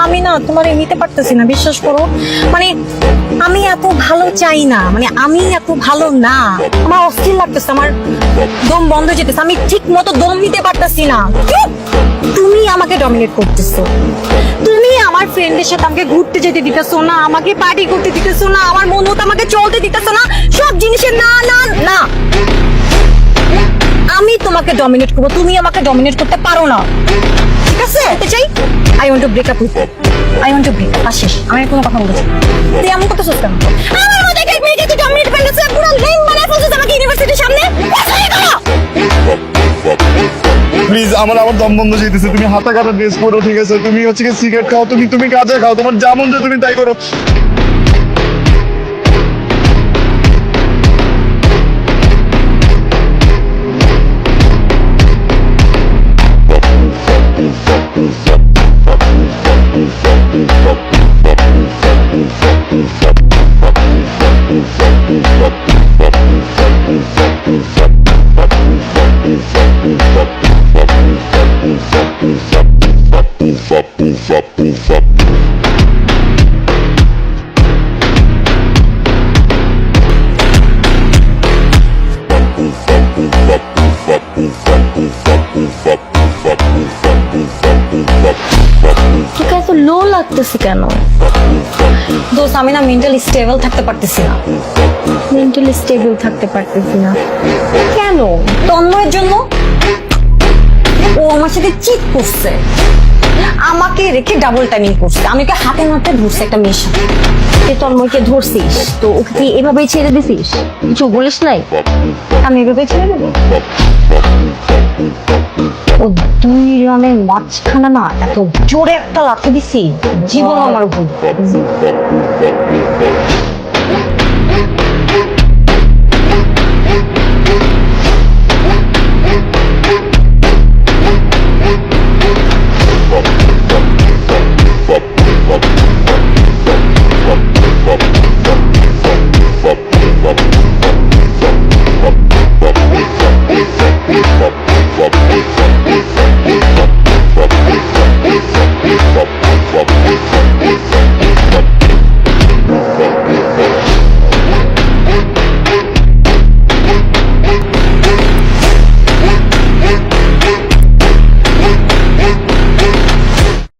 আমি না তোমার নিতে পারতেছি না, বিশ্বাস করো। মানে আমি এত ভালো চাই না, মানে আমি এত ভালো না। আমার অস্থির লাগতেছে, আমার দম বন্ধ হয়ে যেতেছে, আমি ঠিক মতো দম নিতে পারতেছি না। তুমি আমাকে ডমিনেট করতেছো, তুমি আমার ফ্রেন্ডের সাথে আমাকে ঘুরতে যেতে দিতেছো না, আমাকে পার্টি করতে দিতেছো না, আমার মন মতো আমাকে চলতে দিতেছো না, সব জিনিসের না না না। আমি তোমাকে ডমিনেট করবো, তুমি আমাকে ডমিনেট করতে পারো না, ঠিক আছে? হতে চাই, I want to break up with, I want to break up. শেষ, আমি আর কোনো কথা বলতে চাই না। তুই এমন করতে কেন? আমার মতো একটা মেয়েকে তুই ডমিনেট করে দিছিস, পুরো লেন বানায় ফেলছিস আমাকে ইউনিভার্সিটির সামনে। প্লিজ, আমার দম বন্ধ যেতেছে। তুমি হাতা কাটা ড্রেস পরো, ঠিক আছে? তুমি হচ্ছে কি সিগারেট খাও, তুমি গাঁজা খাও, তোমার যা মন চায় তুমি তাই করো। তোকে এত লো লাগতেছে কেন? দোস্ত, আমি না মেন্টালি স্টেবল থাকতে পারতেছি না, মেন্টালি স্টেবল থাকতে পারতেছি না। কেন? তন্ময়ের জন্য। ও আমার সাথে চিট করছে, আমাকে রেখে ডাবল টাইমিং করছে, আমি ওকে হাতে নাতে ধরছে একটা মেয়ের সাথে। তুই তন্ময়কে ধরছিস তো ওকে কি এভাবেই ছেড়ে দিছিস? কিছু বলিস নাই? আমি এভাবেই ছেড়ে দেবো? ও দুই রানের মাঝখানে না এত জোরে একটা লাথি দিছি, জীবন আমার ভুল।